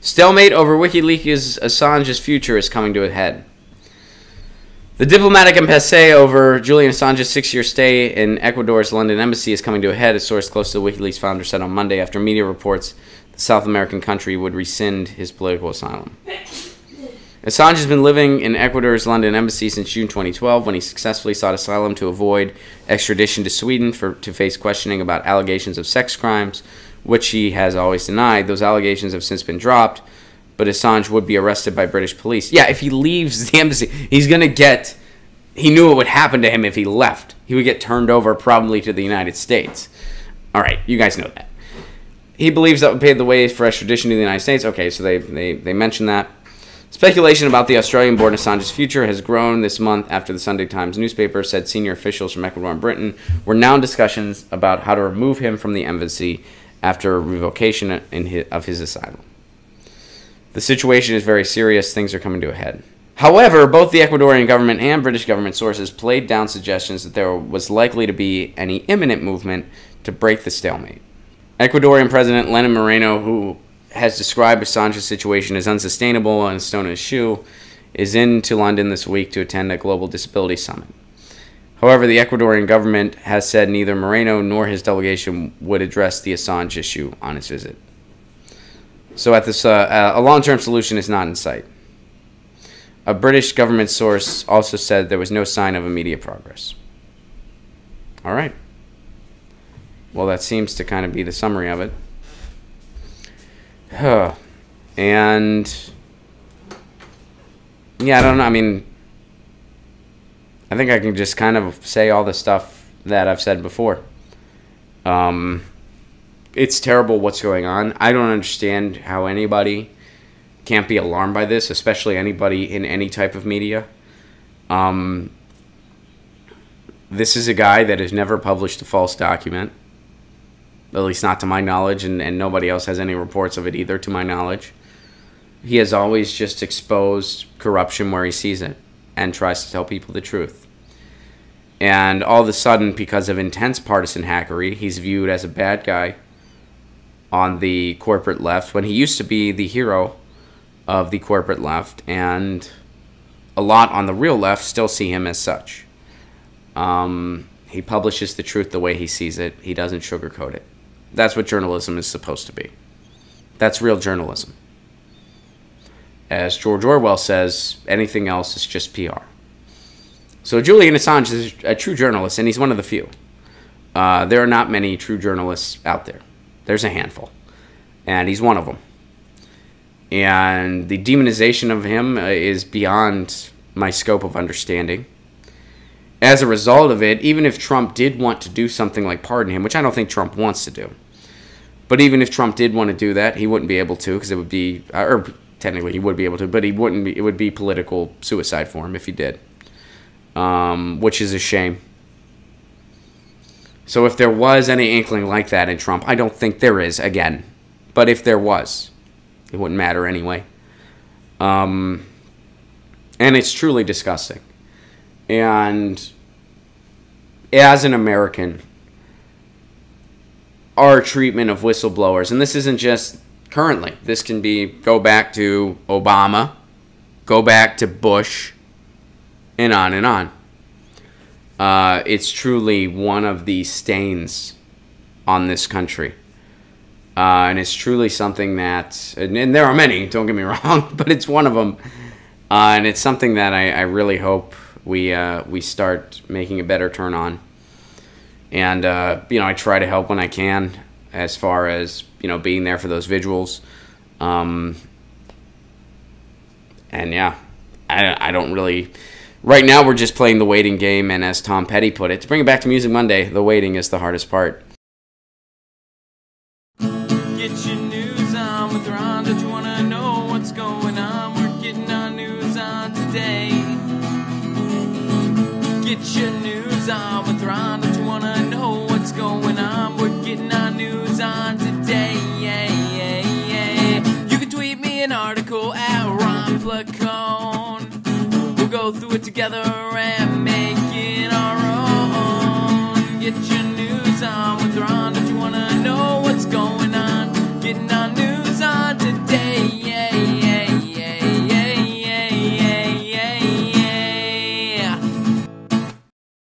Stalemate over WikiLeaks' Assange's future is coming to a head. The diplomatic impasse over Julian Assange's 6-year stay in Ecuador's London embassy is coming to a head, a source close to the WikiLeaks founder said on Monday after media reports the South American country would rescind his political asylum. Assange has been living in Ecuador's London embassy since June 2012 when he successfully sought asylum to avoid extradition to Sweden to face questioning about allegations of sex crimes, which he has always denied. Those allegations have since been dropped, but Assange would be arrested by British police. Yeah, if he leaves the embassy, he's going to get... He knew what would happen to him if he left. He would get turned over probably to the United States. All right, you guys know that. He believes that would pave the way for extradition to the United States. Okay, so they mentioned that. Speculation about the Australian-born Assange's future has grown this month after the Sunday Times newspaper said senior officials from Ecuador and Britain were now in discussions about how to remove him from the embassy after revocation of his asylum. The situation is very serious. Things are coming to a head. However, both the Ecuadorian government and British government sources played down suggestions that there was likely to be any imminent movement to break the stalemate. Ecuadorian President Lenin Moreno, who has described Assange's situation as unsustainable and a stone in his shoe, is into London this week to attend a global disability summit. However, the Ecuadorian government has said neither Moreno nor his delegation would address the Assange issue on his visit. So at this, a long-term solution is not in sight. A British government source also said there was no sign of immediate progress. All right. Well, that seems to kind of be the summary of it. And yeah, I don't know. I mean, I think I can just kind of say all the stuff that I've said before. It's terrible what's going on. I don't understand how anybody can't be alarmed by this, especially anybody in any type of media. This is a guy that has never published a false document, at least not to my knowledge, and nobody else has any reports of it either, to my knowledge. He has always just exposed corruption where he sees it and tries to tell people the truth. And all of a sudden, because of intense partisan hackery, he's viewed as a bad guy on the corporate left, when he used to be the hero of the corporate left, and a lot on the real left still see him as such. He publishes the truth the way he sees it. He doesn't sugarcoat it. That's what journalism is supposed to be. That's real journalism. As George Orwell says, anything else is just PR. So Julian Assange is a true journalist, and he's one of the few. There are not many true journalists out there. There's a handful, and he's one of them. And the demonization of him is beyond my scope of understanding. As a result of it, even if Trump did want to do something like pardon him, which I don't think Trump wants to do, but even if Trump did want to do that, he wouldn't be able to, because it would be, or technically he would be able to, but he wouldn't be, it would be political suicide for him if he did, which is a shame. So if there was any inkling like that in Trump, I don't think there is, again, but if there was, it wouldn't matter anyway. And it's truly disgusting. And as an American, our treatment of whistleblowers, and this isn't just currently, this can be, go back to Obama, go back to Bush, and on and on. It's truly one of the stains on this country. And it's truly something that, and there are many, don't get me wrong, but it's one of them. And it's something that I really hope we start making a better turn on. And, I try to help when I can, as far as, being there for those vigils. And yeah, I don't really... Right now, we're just playing the waiting game, and as Tom Petty put it, to bring it back to Music Monday, the waiting is the hardest part. Get your news on with Ron. Don't you want to know what's going on? We're getting our news on today. Get your news on with Ron. Don't you want to know what's going on? We're getting our news on today. You can tweet me an article at Ron Placone. We'll go through it together and make it our own. Get your news